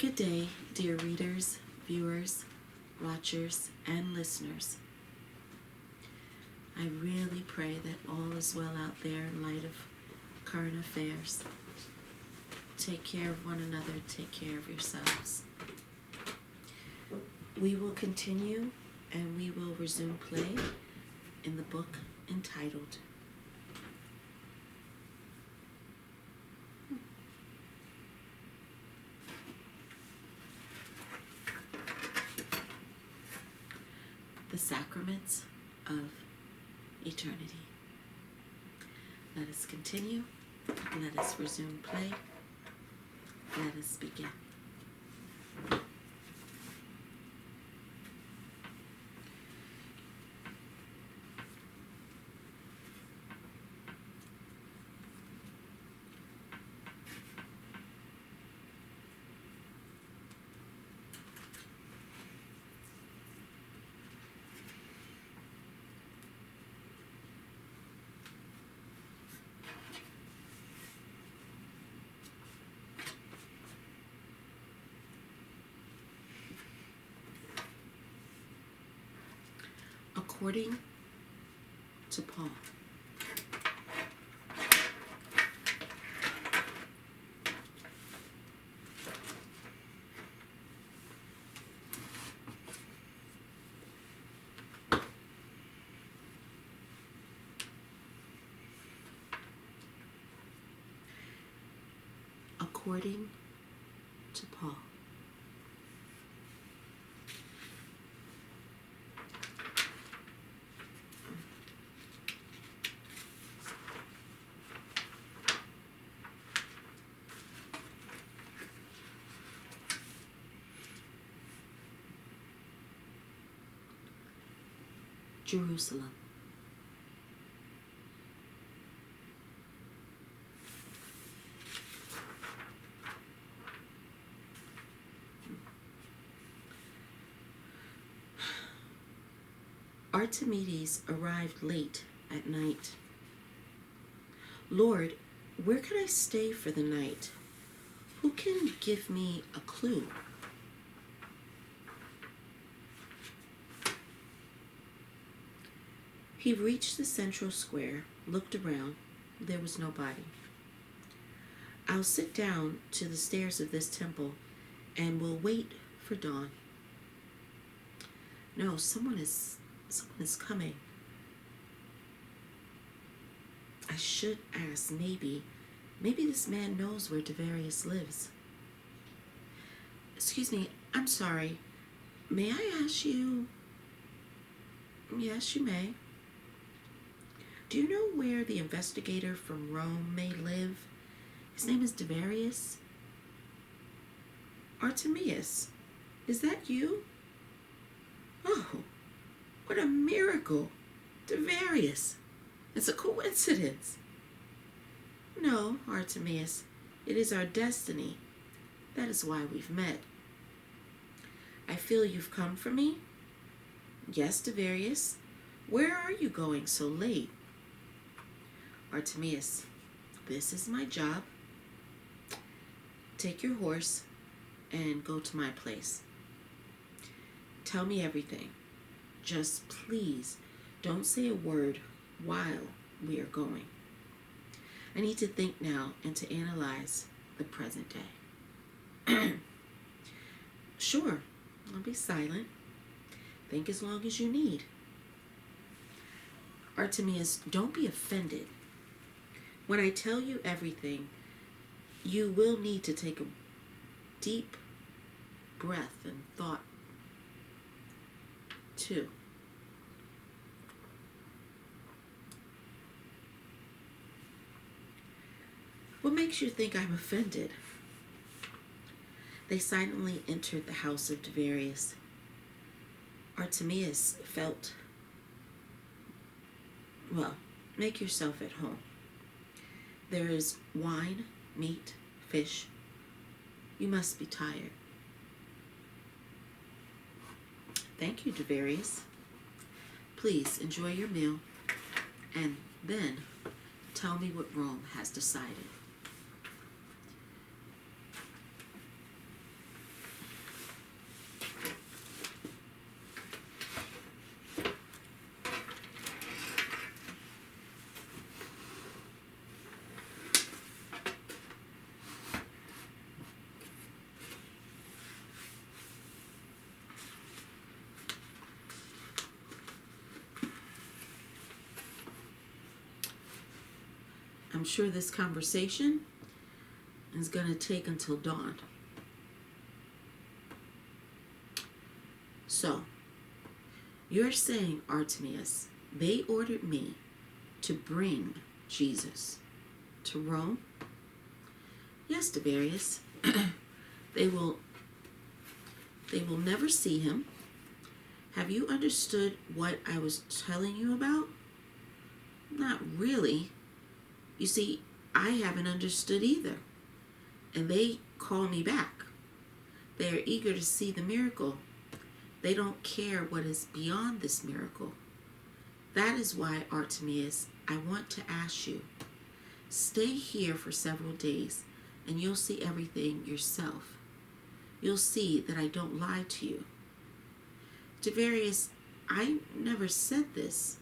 Good day, dear readers, viewers, watchers, and listeners. I really pray that all is well out there in light of current affairs. Take care of one another, take care of yourselves. We will continue and we will resume play in the book entitled The Sacraments of Eternity. Let us continue. Let us resume play. Let us begin. According to Paul. According to Paul. Jerusalem. Archimedes arrived late at night. Lord, where can I stay for the night? Who can give me a clue? He reached the central square, looked around. There was nobody. I'll sit down to the stairs of this temple and will wait for dawn. No, someone is coming. I should ask, maybe this man knows where Devarius lives. Excuse me, I'm sorry. May I ask you? Yes, you may. Do you know where the investigator from Rome may live? His name is Devarius. Artemius, is that you? Oh, what a miracle. Devarius. It's a coincidence. No, Artemius, it is our destiny. That is why we've met. I feel you've come for me. Yes, Devarius. Where are you going so late? Artemius, this is my job. Take your horse and go to my place. Tell me everything. Just please don't say a word while we are going. I need to think now and to analyze the present day. Sure, I'll be silent. Think as long as you need. Artemius, don't be offended. When I tell you everything, you will need to take a deep breath and thought too. What makes you think I'm offended? They silently entered the house of Devarius. Artemius felt, well, make yourself at home. There is wine, meat, fish. You must be tired. Thank you, Devarius. Please enjoy your meal and then tell me what Rome has decided. I'm sure this conversation is going to take until dawn. So, you're saying, Artemius, they ordered me to bring Jesus to Rome? Yes, Tiberius. They will never see him. Have you understood what I was telling you about? Not really. You see, I haven't understood either. And they call me back. They are eager to see the miracle. They don't care what is beyond this miracle. That is why, Artemius, I want to ask you, stay here for several days, and you'll see everything yourself. You'll see that I don't lie to you. Tiberius, I never said this,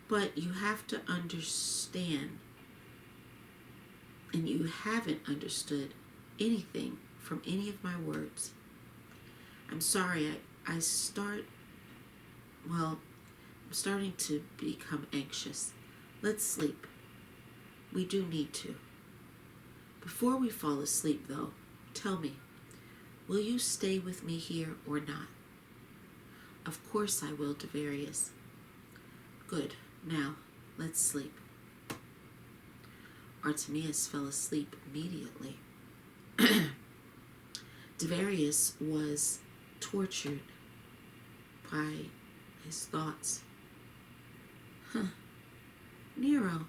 but you have to understand, and you haven't understood anything from any of my words. I'm sorry, I'm starting to become anxious. Let's sleep. We do need to. Before we fall asleep, though, tell me, will you stay with me here or not? Of course I will, Tiberius. Good. Now, let's sleep. Artemius fell asleep immediately. Tiberius was tortured by his thoughts. Nero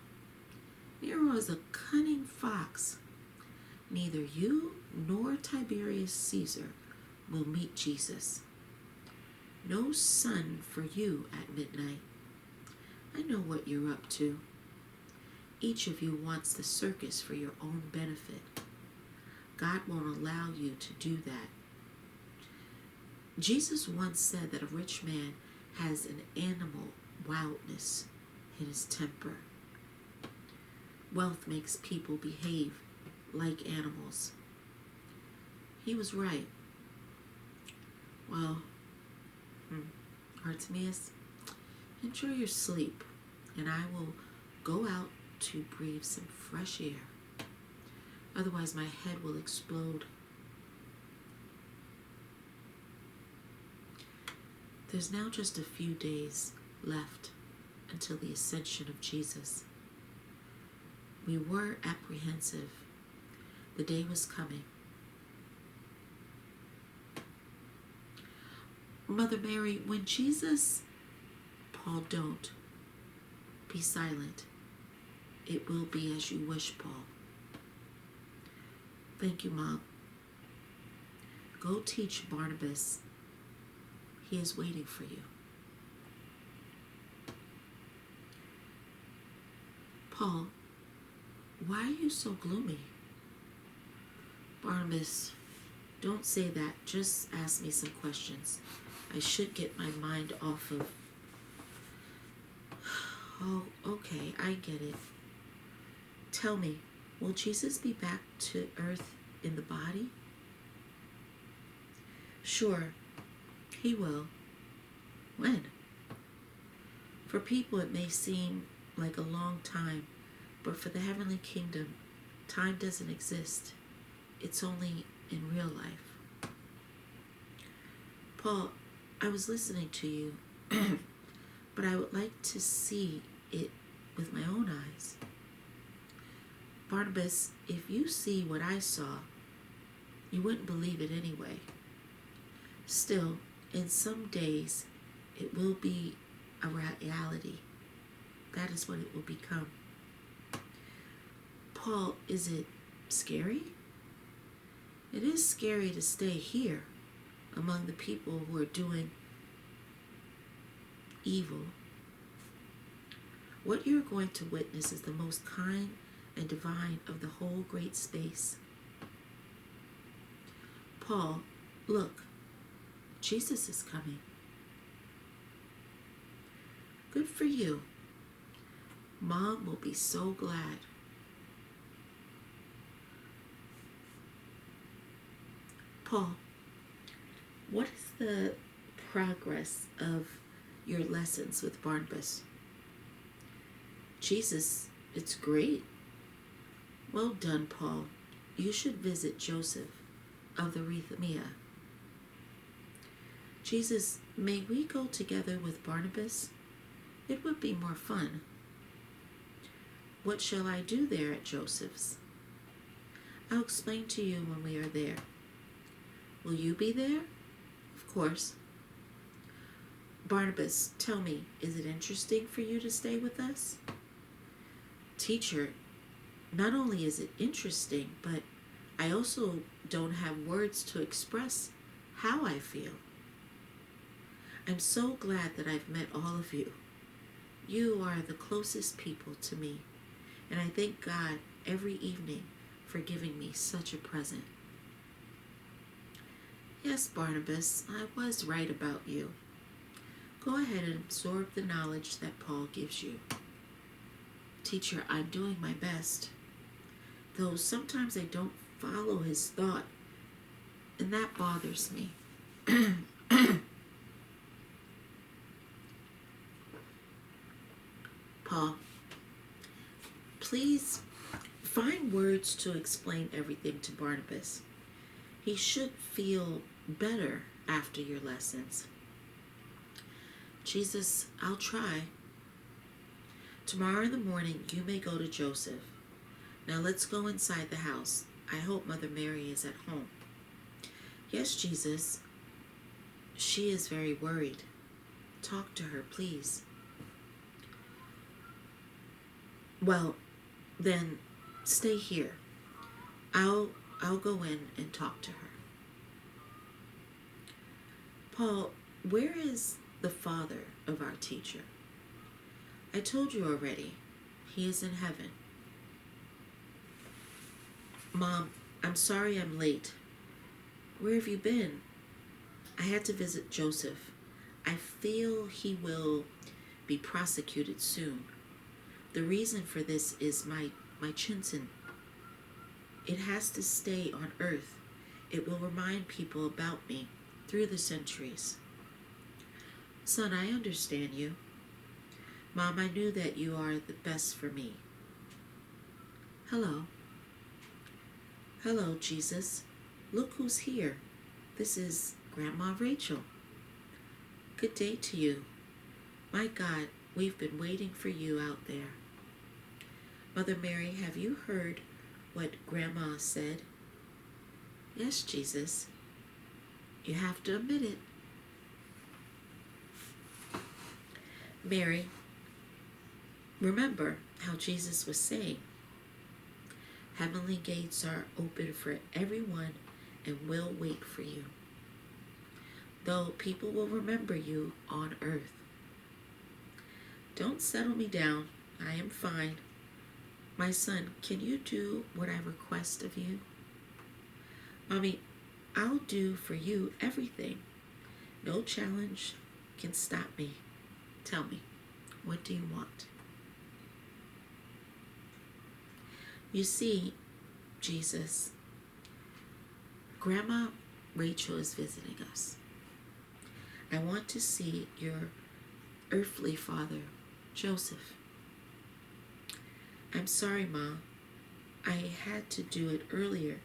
is a cunning fox. Neither you nor Tiberius Caesar will meet Jesus. No sun for you at midnight. I know what you're up to. Each of you wants the circus for your own benefit. God won't allow you to do that. Jesus once said that a rich man has an animal wildness in his temper. Wealth makes people behave like animals. He was right. Well, Artemius, enjoy your sleep, and I will go out to breathe some fresh air. Otherwise, my head will explode. There's now just a few days left until the ascension of Jesus. We were apprehensive. The day was coming. Mother Mary, when Jesus... Paul, don't. Be silent. It will be as you wish, Paul. Thank you, Mom. Go teach Barnabas. He is waiting for you. Paul, why are you so gloomy? Barnabas, don't say that. Just ask me some questions. I should get my mind off of... Oh, okay, I get it. Tell me, will Jesus be back to earth in the body? Sure, he will. When? For people, it may seem like a long time, but for the heavenly kingdom, time doesn't exist. It's only in real life. Paul, I was listening to you, but I would like to see it with my own eyes. Barnabas, if you see what I saw, you wouldn't believe it anyway. Still, in some days, it will be a reality. That is what it will become. Paul, is it scary? It is scary to stay here among the people who are doing evil. What you're going to witness is the most kind and divine of the whole great space. Paul, look, Jesus is coming. Good for you. Mom will be so glad. Paul, what is the progress of your lessons with Barnabas? Jesus, it's great. Well done, Paul. You should visit Joseph of the Arrhythmia. Jesus, may we go together with Barnabas? It would be more fun. What shall I do there at Joseph's? I'll explain to you when we are there. Will you be there? Of course. Barnabas, tell me, is it interesting for you to stay with us? Teacher, not only is it interesting, but I also don't have words to express how I feel. I'm so glad that I've met all of you. You are the closest people to me, and I thank God every evening for giving me such a present. Yes, Barnabas, I was right about you. Go ahead and absorb the knowledge that Paul gives you. Teacher, I'm doing my best, though sometimes I don't follow his thought, and that bothers me. Paul, please find words to explain everything to Barnabas. He should feel better after your lessons. Jesus, I'll try. Tomorrow in the morning, you may go to Joseph. Now let's go inside the house. I hope Mother Mary is at home. Yes, Jesus. She is very worried. Talk to her, please. Well, then stay here. I'll go in and talk to her. Paul, where is the father of our teacher? I told you already. He is in heaven. Mom, I'm sorry I'm late. Where have you been? I had to visit Joseph. I feel he will be prosecuted soon. The reason for this is my Chinsen. It has to stay on earth. It will remind people about me through the centuries. Son, I understand you. Mom, I knew that you are the best for me. Hello. Hello, Jesus. Look who's here. This is Grandma Rachel. Good day to you. My God, we've been waiting for you out there. Mother Mary, have you heard what Grandma said? Yes, Jesus. You have to admit it. Mary, remember how Jesus was saying, heavenly gates are open for everyone and will wait for you. Though people will remember you on earth. Don't settle me down. I am fine. My son, can you do what I request of you? Mommy, I'll do for you everything. No challenge can stop me. Tell me, what do you want? You see, Jesus, Grandma Rachel is visiting us. I want to see your earthly father, Joseph. I'm sorry, Ma. I had to do it earlier,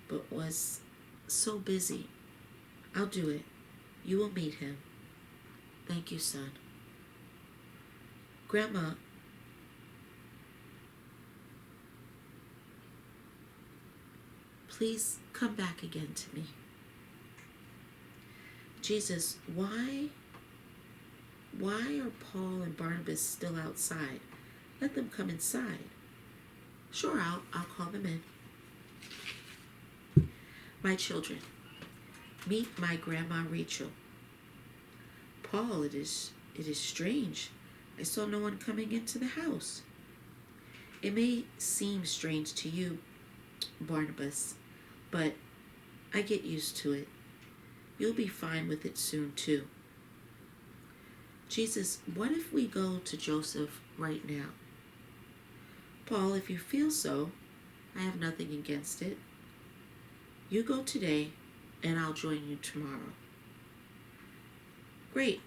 but was so busy. I'll do it. You will meet him. Thank you, son. Grandma, please come back again to me. Jesus, why are Paul and Barnabas still outside? Let them come inside. Sure, I'll call them in. My children, meet my Grandma Rachel. Paul, it is strange. I saw no one coming into the house. It may seem strange to you, Barnabas, but I get used to it. You'll be fine with it soon, too. Jesus, what if we go to Joseph right now? Paul, if you feel so, I have nothing against it. You go today, and I'll join you tomorrow. Great.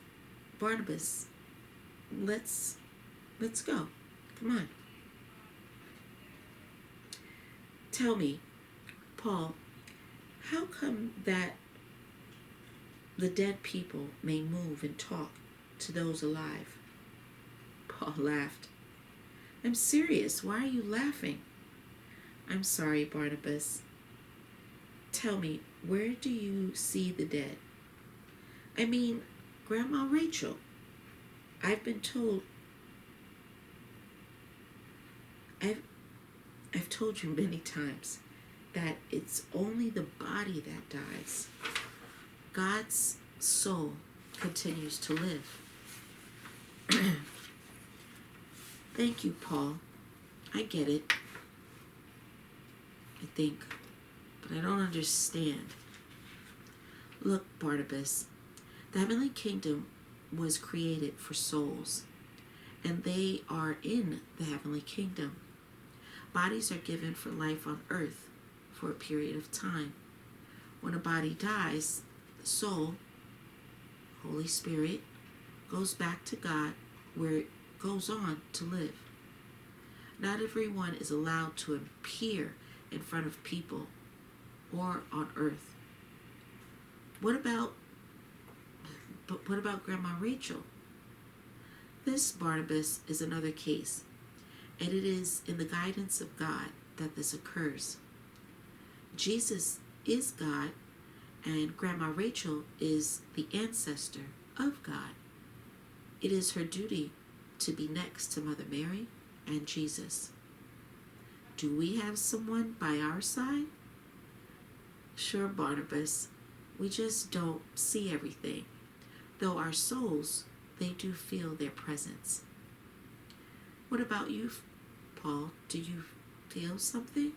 Barnabas, let's go. Come on. Tell me, Paul, how come that the dead people may move and talk to those alive? Paul laughed. I'm serious. Why are you laughing? I'm sorry, Barnabas. Tell me, where do you see the dead? I mean, Grandma Rachel. I've been told. I've told you many times that it's only the body that dies. God's soul continues to live. Thank you, Paul. I get it. I think, but I don't understand. Look, Barnabas, the heavenly kingdom was created for souls, and they are in the heavenly kingdom. Bodies are given for life on earth for a period of time. When a body dies, the soul, Holy Spirit, goes back to God where it goes on to live. Not everyone is allowed to appear in front of people or on earth. What about Grandma Rachel? This, Barnabas, is another case, and it is in the guidance of God that this occurs. Jesus is God, and Grandma Rachel is the ancestor of God. It is her duty to be next to Mother Mary and Jesus. Do we have someone by our side? Sure, Barnabas. We just don't see everything, though our souls, they do feel their presence. What about you, Paul? Do you feel something?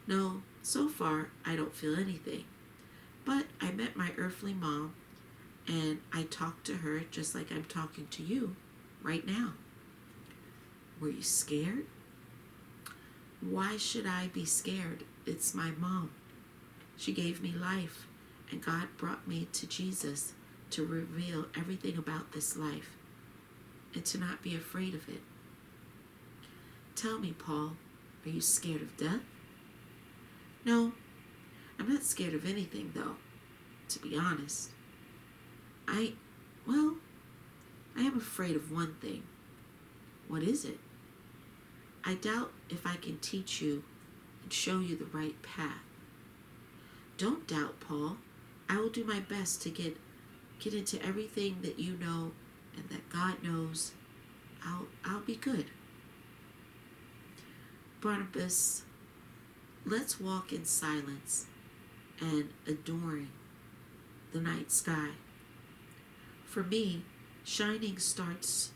No, so far I don't feel anything. But I met my earthly mom, and I talked to her just like I'm talking to you right now. Were you scared? Why should I be scared? It's my mom. She gave me life, and God brought me to Jesus to reveal everything about this life and to not be afraid of it. Tell me, Paul, are you scared of death? No, I'm not scared of anything, though, to be honest. I am afraid of one thing. What is it? I doubt if I can teach you and show you the right path. Don't doubt, Paul. I will do my best to get into everything that you know and that God knows. I'll be good. Barnabas, let's walk in silence and adoring the night sky. For me, shining starts,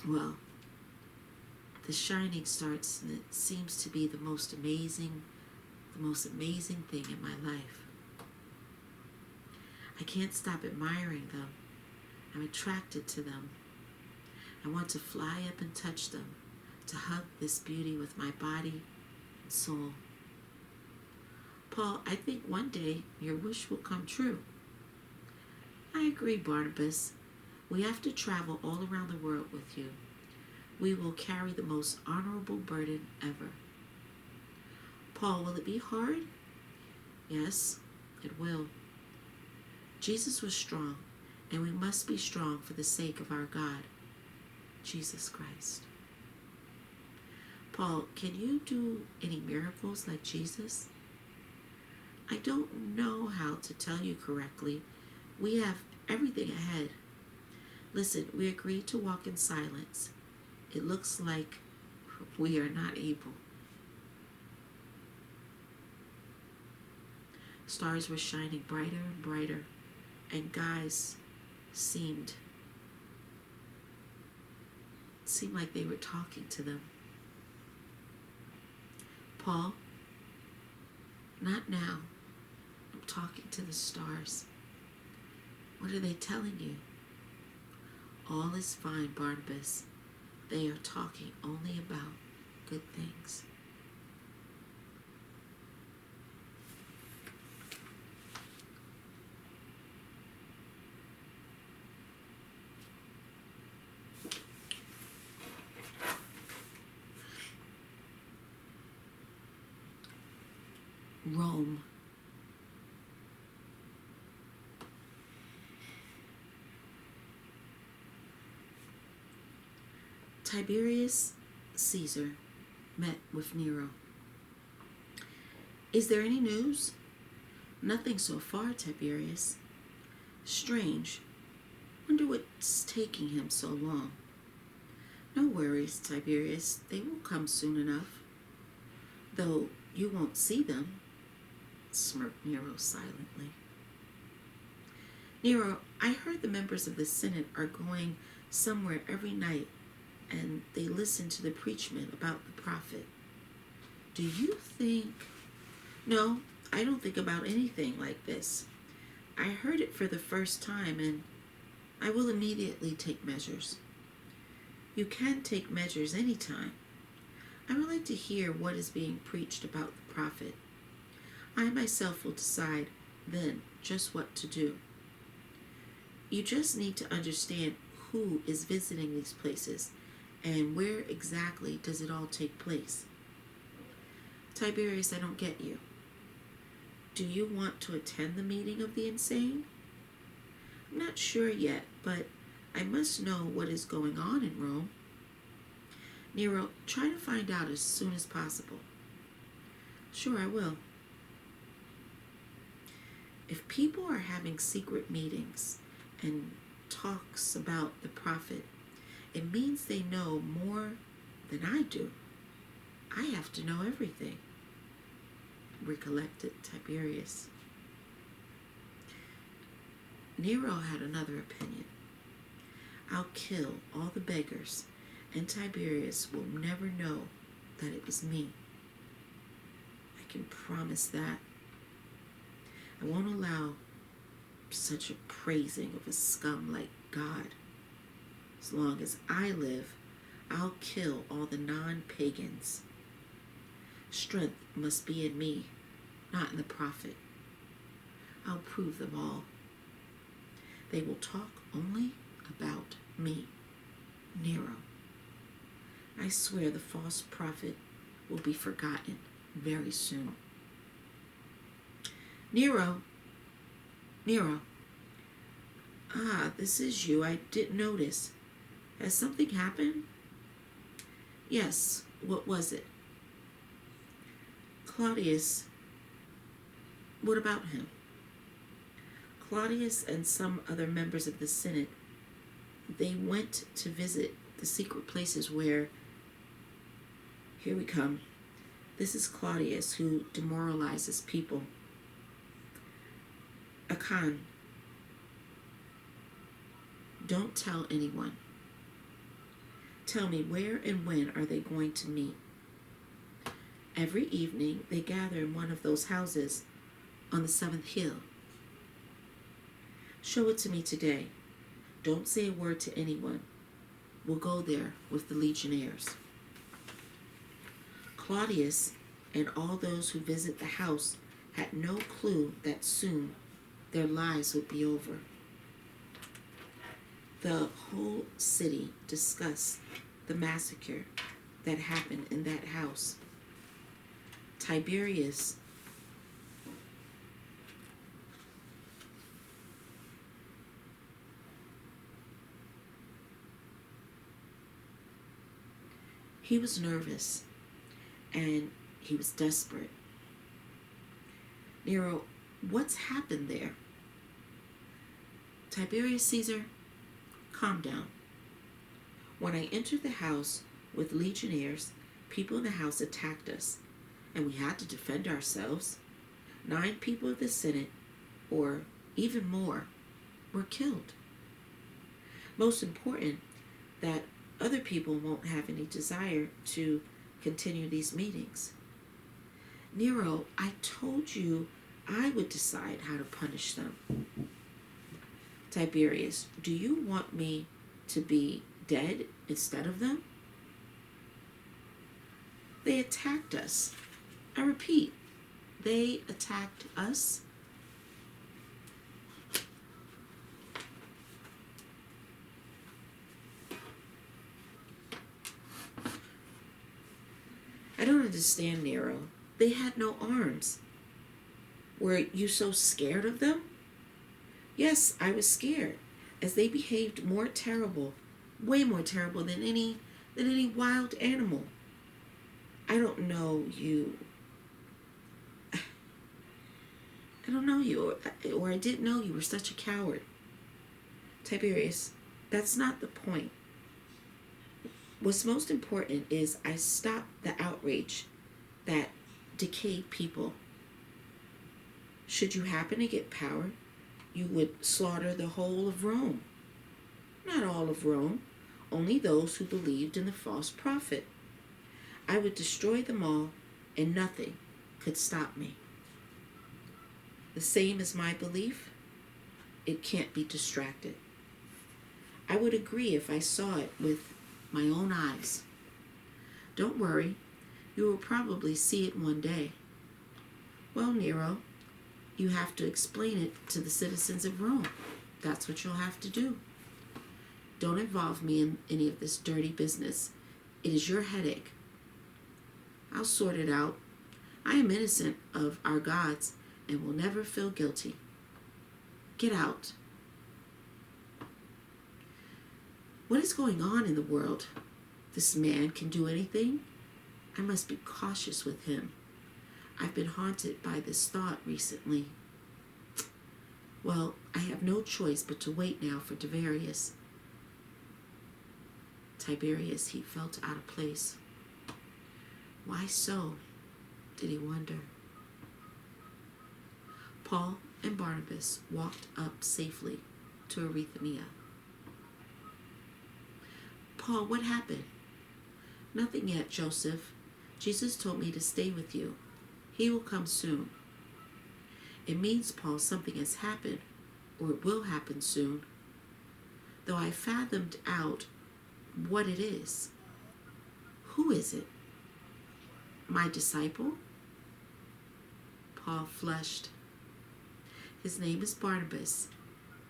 the shining starts, and it seems to be the most amazing thing in my life. I can't stop admiring them. I'm attracted to them. I want to fly up and touch them, to hug this beauty with my body and soul. Paul, I think one day your wish will come true. I agree, Barnabas. We have to travel all around the world with you. We will carry the most honorable burden ever. Paul, will it be hard? Yes, it will. Jesus was strong, and we must be strong for the sake of our God, Jesus Christ. Paul, can you do any miracles like Jesus? I don't know how to tell you correctly. We have everything ahead. Listen, we agreed to walk in silence. It looks like we are not able. Stars were shining brighter and brighter, and guys seemed like they were talking to them. Paul, not now. I'm talking to the stars. What are they telling you? All is fine, Barnabas. They are talking only about good things. Rome. Tiberius Caesar met with Nero. Is there any news? Nothing so far, Tiberius. Strange. Wonder what's taking him so long. No worries, Tiberius. They will come soon enough. Though you won't see them, smirked Nero silently. Nero, I heard the members of the Senate are going somewhere every night and they listen to the preachment about the prophet. Do you think... No, I don't think about anything like this. I heard it for the first time and I will immediately take measures. You can take measures anytime. I would like to hear what is being preached about the prophet. I myself will decide then just what to do. You just need to understand who is visiting these places and where exactly does it all take place. Tiberius, I don't get you. Do you want to attend the meeting of the insane? I'm not sure yet, but I must know what is going on in Rome. Nero, try to find out as soon as possible. Sure, I will. If people are having secret meetings and talks about the prophet, it means they know more than I do. I have to know everything, recollected Tiberius. Nero had another opinion. I'll kill all the beggars, and Tiberius will never know that it was me. I can promise that. I won't allow such a praising of a scum like God. As long as I live, I'll kill all the non-pagans. Strength must be in me, not in the prophet. I'll prove them all. They will talk only about me, Nero. I swear the false prophet will be forgotten very soon. Nero. Nero. Ah, this is you. I didn't notice. Has something happened? Yes. What was it? Claudius. What about him? Claudius and some other members of the Senate, they went to visit the secret places where... Here we come. This is Claudius, who demoralizes people. Akan, don't tell anyone. Tell me, where and when are they going to meet? Every evening they gather in one of those houses on the 7th hill. Show it to me today. Don't say a word to anyone. We'll go there with the legionnaires. Claudius and all those who visit the house had no clue that soon their lives would be over. The whole city discussed the massacre that happened in that house. Tiberius he was nervous and he was desperate. Nero, what's happened there? Tiberius Caesar, calm down. When I entered the house with legionnaires, people in the house attacked us, and we had to defend ourselves. 9 people of the Senate, or even more, were killed. Most important, that other people won't have any desire to continue these meetings. Nero, I told you I would decide how to punish them. Tiberius, do you want me to be dead instead of them? They attacked us. I repeat, they attacked us. I don't understand, Nero. They had no arms. Were you so scared of them? Yes, I was scared, as they behaved more terrible, way more terrible than any wild animal. I don't know you. I don't know you, or I didn't know you were such a coward. Tiberius, that's not the point. What's most important is I stopped the outrage that decayed people. Should you happen to get power, you would slaughter the whole of Rome. Not all of Rome, only those who believed in the false prophet. I would destroy them all, and nothing could stop me. The same as my belief, it can't be distracted. I would agree if I saw it with my own eyes. Don't worry, you will probably see it one day. Well, Nero, you have to explain it to the citizens of Rome. That's what you'll have to do. Don't involve me in any of this dirty business. It is your headache. I'll sort it out. I am innocent of our gods and will never feel guilty. Get out. What is going on in the world? This man can do anything? I must be cautious with him. I've been haunted by this thought recently. Well, I have no choice but to wait now for Tiberius. Tiberius, he felt out of place. Why so? Did he wonder? Paul and Barnabas walked up safely to Erythania. Paul, what happened? Nothing yet, Joseph. Jesus told me to stay with you. He will come soon. It means, Paul, something has happened, or it will happen soon, though I fathomed out what it is. Who is it? My disciple? Paul flushed. His name is Barnabas.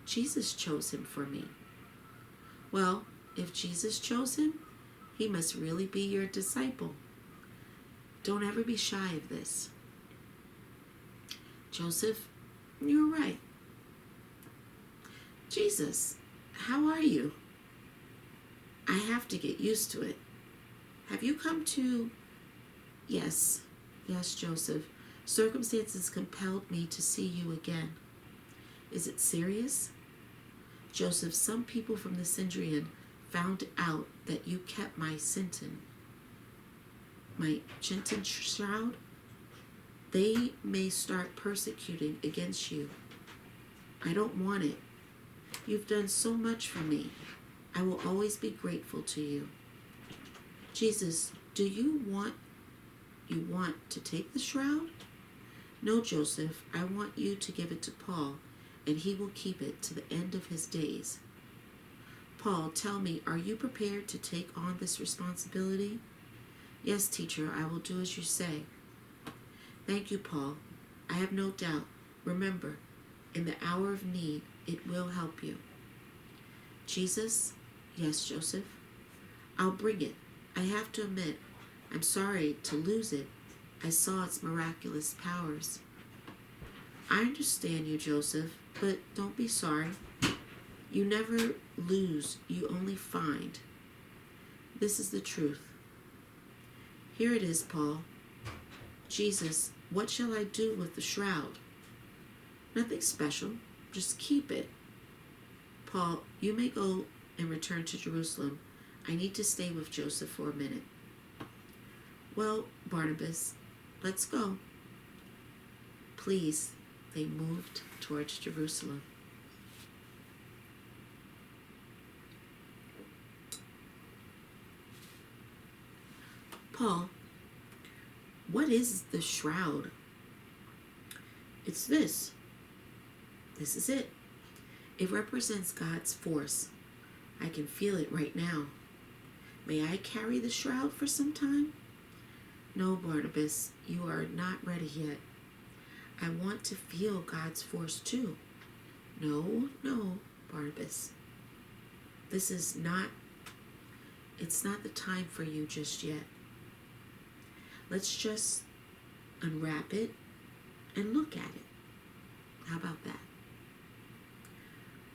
Jesus chose him for me. Well, if Jesus chose him, he must really be your disciple. Don't ever be shy of this. Joseph, you're right. Jesus, how are you? I have to get used to it. Have you come to... Yes, Joseph. Circumstances compelled me to see you again. Is it serious? Joseph, some people from the Syndrian found out that you kept my Chinton shroud. They may start persecuting against you. I don't want it. You've done so much for me. I will always be grateful to you. Jesus, do you want to take the shroud? No, Joseph, I want you to give it to Paul, and he will keep it to the end of his days. Paul, tell me, are you prepared to take on this responsibility? Yes, teacher, I will do as you say. Thank you, Paul. I have no doubt. Remember, in the hour of need, it will help you. Jesus? Yes, Joseph. I'll bring it. I have to admit, I'm sorry to lose it. I saw its miraculous powers. I understand you, Joseph, but don't be sorry. You never lose, you only find. This is the truth. Here it is, Paul. Jesus, what shall I do with the shroud? Nothing special. Just keep it. Paul, you may go and return to Jerusalem. I need to stay with Joseph for a minute. Well, Barnabas, let's go. Please. They moved towards Jerusalem. Paul, what is the shroud? It's this. This is it. It represents God's force. I can feel it right now. May I carry the shroud for some time? No, Barnabas, you are not ready yet. I want to feel God's force too. No, Barnabas. It's not the time for you just yet. Let's just unwrap it and look at it. How about that?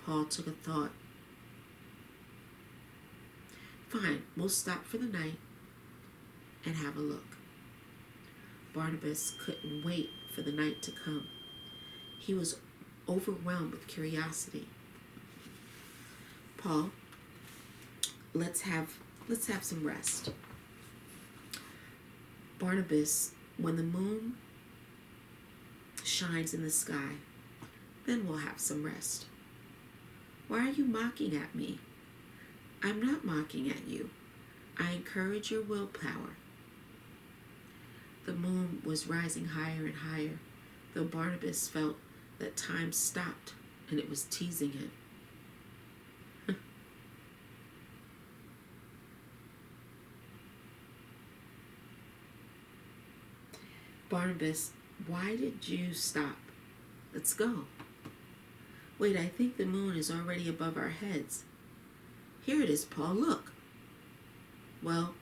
Paul took a thought. Fine, we'll stop for the night and have a look. Barnabas couldn't wait for the night to come. He was overwhelmed with curiosity. Paul, let's have some rest. Barnabas, when the moon shines in the sky, then we'll have some rest. Why are you mocking at me? I'm not mocking at you. I encourage your willpower. The moon was rising higher and higher, though Barnabas felt that time stopped and it was teasing him. Barnabas, why did you stop? Let's go. Wait, I think the moon is already above our heads. Here it is, Paul, look. Well,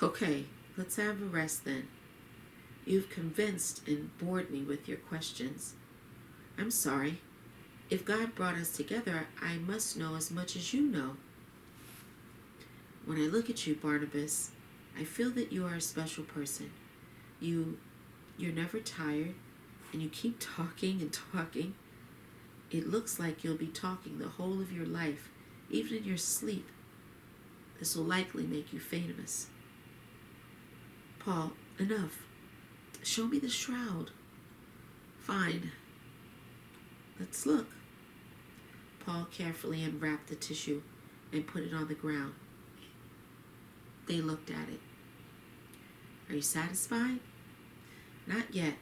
okay, let's have a rest then. You've convinced and bored me with your questions. I'm sorry. If God brought us together, I must know as much as you know. When I look at you, Barnabas, I feel that you are a special person. You're never tired, and you keep talking and talking. It looks like you'll be talking the whole of your life, even in your sleep. This will likely make you famous. Paul, enough. Show me the shroud. Fine. Let's look. Paul carefully unwrapped the tissue and put it on the ground. They looked at it. Are you satisfied? Not yet.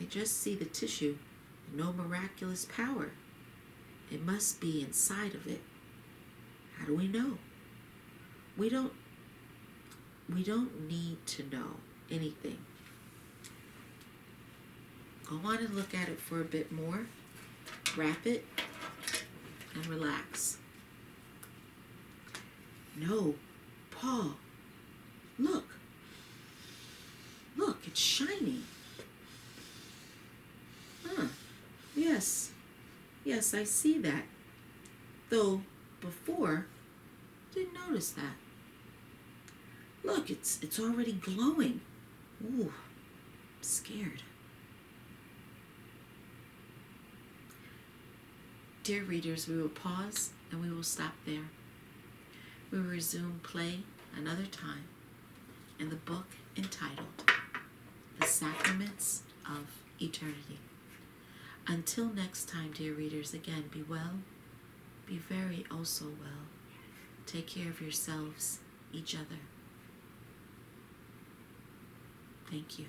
I just see the tissue and no miraculous power. It must be inside of it. How do we know? We don't need to know anything. Go on and look at it for a bit more. Wrap it and relax. No, Paul, look. Look, it's shiny. Huh, yes, I see that. Though before, didn't notice that. Look, it's already glowing. Ooh, I'm scared. Dear readers, we will pause and we will stop there. We will resume play another time in the book entitled The Sacraments of Eternity. Until next time, dear readers, again, be well, be very also well. Take care of yourselves, each other. Thank you.